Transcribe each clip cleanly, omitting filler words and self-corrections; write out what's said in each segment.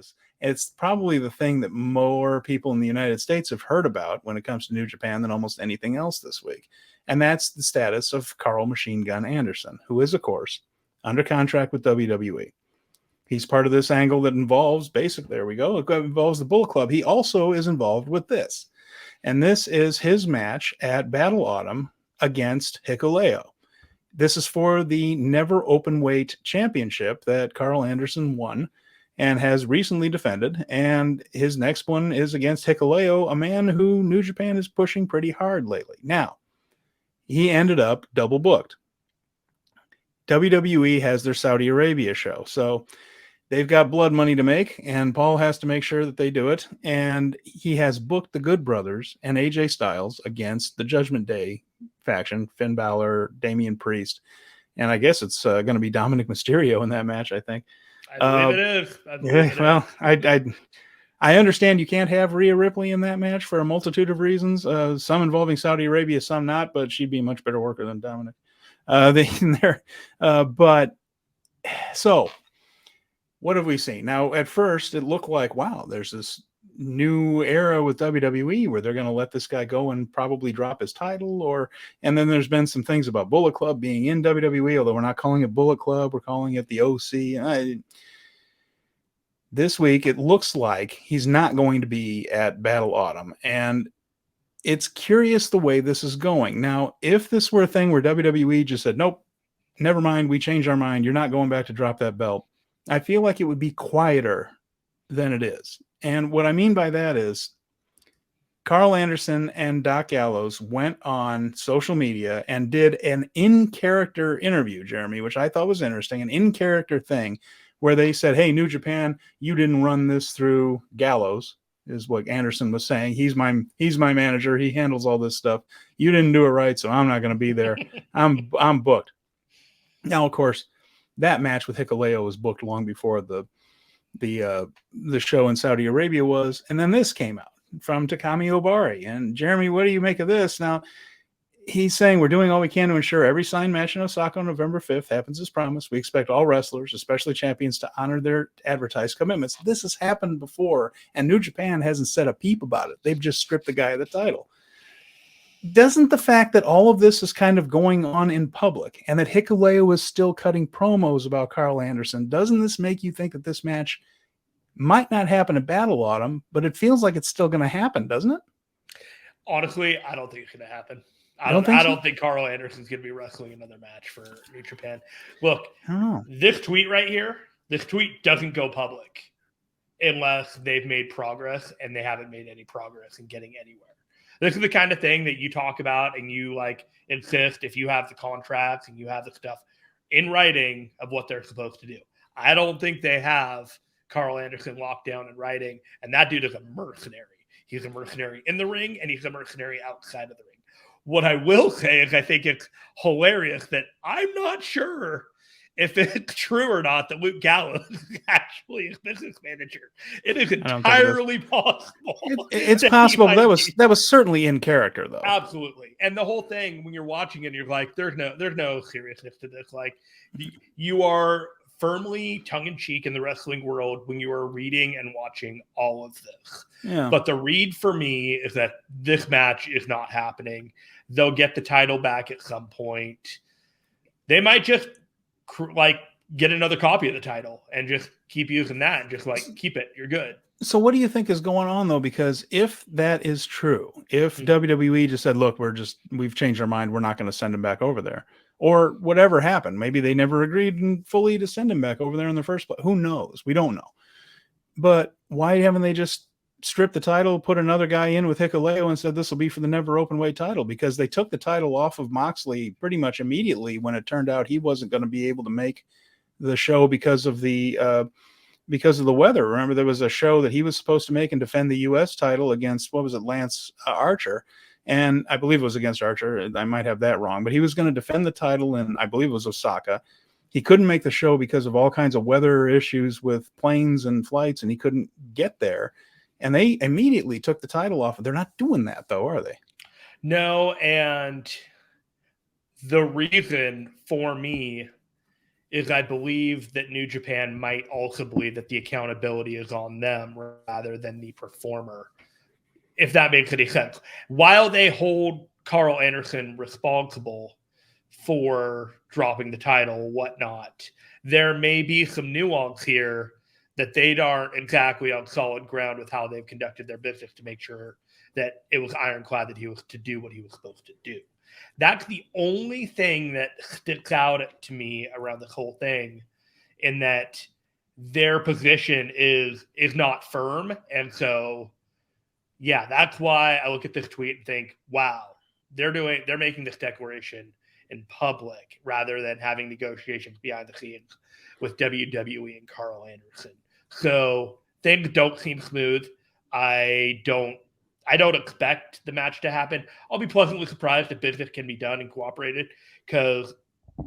this. It's probably the thing that more people in the United States have heard about when it comes to New Japan than almost anything else this week. And that's the status of Karl Machine Gun Anderson, who is, of course, under contract with WWE. He's part of this angle that involves, basically, there we go, it involves the Bullet Club. He also is involved with this. And this is his match at Battle Autumn against Hikuleo. This is for the Never Openweight Championship that Karl Anderson won and has recently defended. And his next one is against Hikuleo, a man who New Japan is pushing pretty hard lately. Now, he ended up double booked. WWE has their Saudi Arabia show, so they've got blood money to make, and Paul has to make sure that they do it. And he has booked the Good Brothers and AJ Styles against the Judgment Day faction, Finn Balor, Damian Priest, and I guess it's going to be Dominic Mysterio in that match, I think. I believe it is. I understand you can't have Rhea Ripley in that match for a multitude of reasons, some involving Saudi Arabia, some not, but she'd be a much better worker than Dominic. But so what have we seen? Now, at first, it looked like, wow, there's this new era with WWE where they're going to let this guy go and probably drop his title, and then there's been some things about Bullet Club being in WWE, although we're not calling it Bullet Club, we're calling it the OC. This week, it looks like he's not going to be at Battle Autumn, and it's curious the way this is going. Now, if this were a thing where WWE just said, nope, never mind, we changed our mind, you're not going back to drop that belt, I feel like it would be quieter than it is. And what I mean by that is Karl Anderson and Doc Gallows went on social media and did an in-character interview, Jeremy, which I thought was interesting, an in-character thing where they said, hey, New Japan, you didn't run this through Gallows, is what Anderson was saying. He's my manager. He handles all this stuff. You didn't do it right, so I'm not going to be there. I'm booked. Now, of course, that match with Hikuleo was booked long before the show in Saudi Arabia was, and then this came out from Takami Obari. And Jeremy, what do you make of this? Now, he's saying we're doing all we can to ensure every signed match in Osaka on November 5th happens as promised. We expect all wrestlers, especially champions, to honor their advertised commitments. This has happened before, and New Japan hasn't said a peep about it. They've just stripped the guy of the title. Doesn't the fact that all of this is kind of going on in public and that Hikuleo is still cutting promos about Karl Anderson, doesn't this make you think that this match might not happen at Battle Autumn, but it feels like it's still going to happen, doesn't it? Honestly, I don't think it's going to happen. I don't think Karl Anderson's going to be wrestling another match for New Japan. Look, this tweet right here, this tweet doesn't go public unless they've made progress, and they haven't made any progress in getting anywhere. This is the kind of thing that you talk about and you insist if you have the contracts and you have the stuff in writing of what they're supposed to do. I don't think they have Karl Anderson locked down in writing, and that dude is a mercenary. He's a mercenary in the ring, and he's a mercenary outside of the ring. What I will say is I think it's hilarious that I'm not sure if it's true or not that Luke Gallows is actually his business manager. It is entirely possible. It's possible, but that was certainly in character, though. Absolutely. And the whole thing, when you're watching it, you're like, there's no seriousness to this. Like, you are firmly tongue-in-cheek in the wrestling world when you are reading and watching all of this. Yeah. But the read for me is that this match is not happening. They'll get the title back at some point. They might just get another copy of the title and just keep using that and just keep it. You're good. So what do you think is going on, though? Because if that is true, if WWE just said, look, we've changed our mind, we're not going to send him back over there, or whatever happened, maybe they never agreed fully to send him back over there in the first place. Who knows? We don't know. But why haven't they just stripped the title, put another guy in with Hikuleo and said this will be for the Never Openweight title? Because they took the title off of Moxley pretty much immediately when it turned out he wasn't going to be able to make the show because of the weather. Remember, there was a show that he was supposed to make and defend the U.S. title against, Lance Archer. And I believe it was against Archer. I might have that wrong, but he was going to defend the title in, I believe it was Osaka. He couldn't make the show because of all kinds of weather issues with planes and flights, and he couldn't get there. And they immediately took the title off. They're not doing that, though, are they? No, and the reason for me is I believe that New Japan might also believe that the accountability is on them rather than the performer, if that makes any sense. While they hold Karl Anderson responsible for dropping the title, whatnot, there may be some nuance here that they aren't exactly on solid ground with how they've conducted their business to make sure that it was ironclad that he was to do what he was supposed to do. That's the only thing that sticks out to me around this whole thing, in that their position is not firm. And so, yeah, that's why I look at this tweet and think, wow, they're making this declaration in public rather than having negotiations behind the scenes with WWE and Karl Anderson. So things don't seem smooth. I don't expect the match to happen. I'll be pleasantly surprised if business can be done and cooperated, because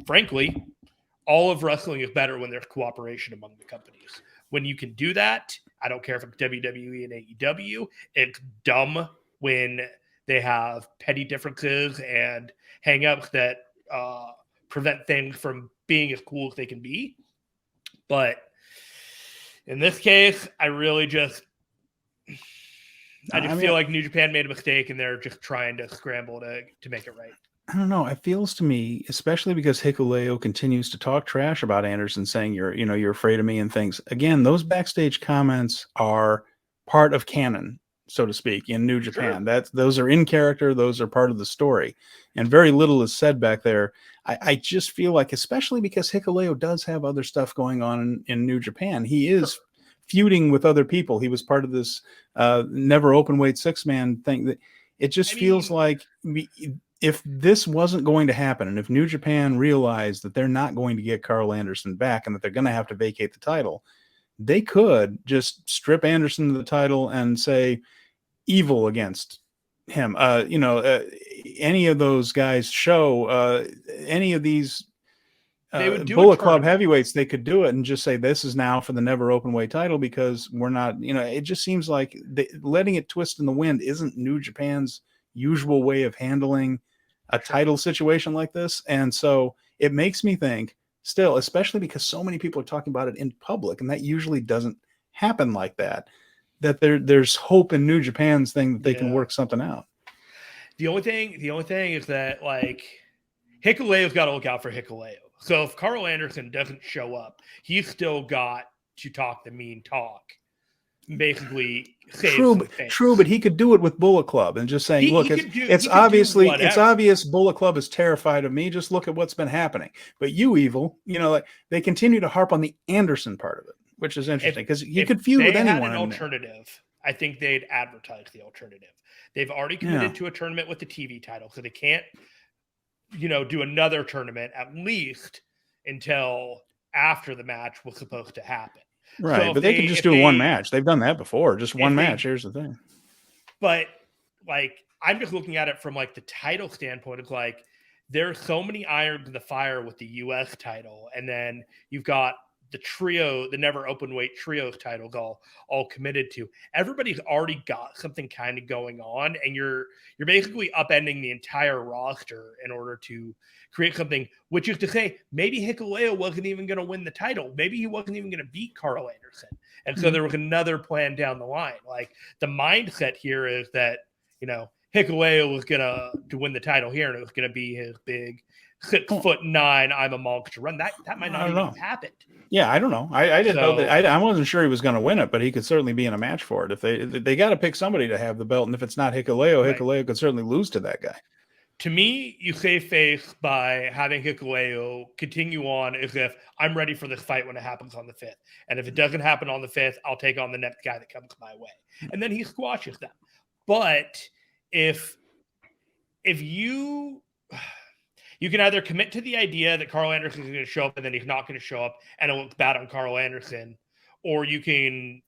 frankly, all of wrestling is better when there's cooperation among the companies. When you can do that, I don't care if it's WWE and AEW. It's dumb when they have petty differences and hang-ups that prevent things from being as cool as they can be. But in this case, I feel like New Japan made a mistake and they're just trying to scramble to make it right. I don't know. It feels to me, especially because Hikuleo continues to talk trash about Anderson, saying you're afraid of me and things. Again, those backstage comments are part of canon, so to speak, in New Japan. Sure. Those are in character. Those are part of the story, and very little is said back there. I just feel like, especially because Hikuleo does have other stuff going on in New Japan, he is feuding with other people. He was part of this Never Openweight 6-man thing. That it just feels like if this wasn't going to happen, and if New Japan realized that they're not going to get Karl Anderson back and that they're going to have to vacate the title, they could just strip Anderson of the title and say evil against him. Any of those guys show any of these Bullet Club heavyweights, they could do it and just say this is now for the Never Openweight title, because we're not, it just seems like letting it twist in the wind isn't New Japan's usual way of handling a title situation like this. And so it makes me think still, especially because so many people are talking about it in public, and that usually doesn't happen like that there's hope in New Japan's thing that they can work something out. The only thing is that, like, Hikuleo's got to look out for Hikuleo. So if Karl Anderson doesn't show up, he's still got to talk the mean talk. Basically, true, but he could do it with Bullet Club and just saying, look, it's obvious Bullet Club is terrified of me. Just look at what's been happening. But you evil, like they continue to harp on the Anderson part of it, which is interesting because he could feud with anyone. An alternative, I think they'd advertise the alternative. They've already committed to a tournament with the TV title, so they can't, do another tournament at least until after the match was supposed to happen. Right, so but they can just do one match. They've done that before, just one match. Here's the thing. But, like, I'm just looking at it from, like, the title standpoint of, like, there's so many irons in the fire with the U.S. title, and then you've got the Never Openweight Trios title all committed to. Everybody's already got something kind of going on, and you're basically upending the entire roster in order to create something, which is to say, maybe Hikuleo wasn't even going to win the title. Maybe he wasn't even going to beat Karl Anderson. And so there was another plan down the line. Like, the mindset here is that, Hikuleo was going to win the title here, and it was going to be his big 6'9", I'm a monster run. That might not even have happened. Yeah, I don't know. I didn't know that. I wasn't sure he was going to win it, but he could certainly be in a match for it. If they got to pick somebody to have the belt, and if it's not Hikuleo, Hikuleo could certainly lose to that guy. To me, you save face by having Hikuleo continue on as if I'm ready for this fight when it happens on the 5th. And if it doesn't happen on the 5th, I'll take on the next guy that comes my way. And then he squashes them. But if you can either commit to the idea that Karl Anderson is going to show up and then he's not going to show up and it looks bad on Karl Anderson, or you can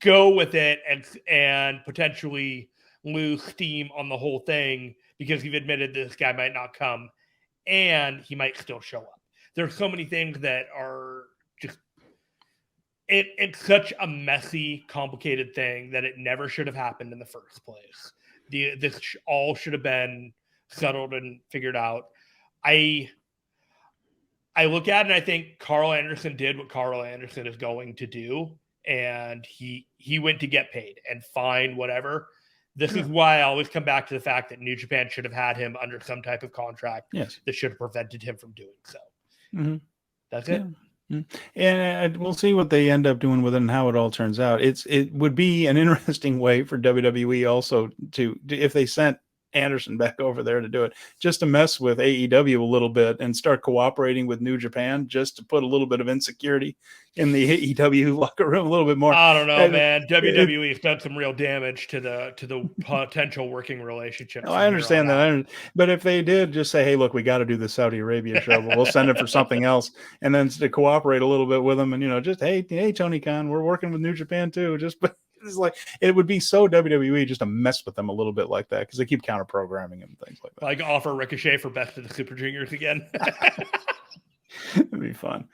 go with it and potentially lose steam on the whole thing because you've admitted this guy might not come and he might still show up. There's so many things that are just it's such a messy, complicated thing that it never should have happened in the first place. This all should have been settled and figured out. I I look at it and I think Karl Anderson did what Karl Anderson is going to do, and he went to get paid and fine, whatever. This is why I always come back to the fact that New Japan should have had him under some type of contract that should have prevented him from doing so. That's it. And we'll see what they end up doing with it and how it all turns out. It would be an interesting way for WWE also to, if they sent Anderson back over there to do it, just to mess with AEW a little bit and start cooperating with New Japan, just to put a little bit of insecurity in the AEW locker room a little bit more. I don't know, man. WWE has done some real damage to the potential working relationship. I understand that, but if they did just say, "Hey, look, we got to do the Saudi Arabia show, but we'll send it for something else," and then to cooperate a little bit with them, and just hey, Tony Khan, we're working with New Japan too, it's like it would be so WWE just to mess with them a little bit like that, because they keep counter programming and things like that. Like offer Ricochet for Best of the Super Juniors again. It'd be fun.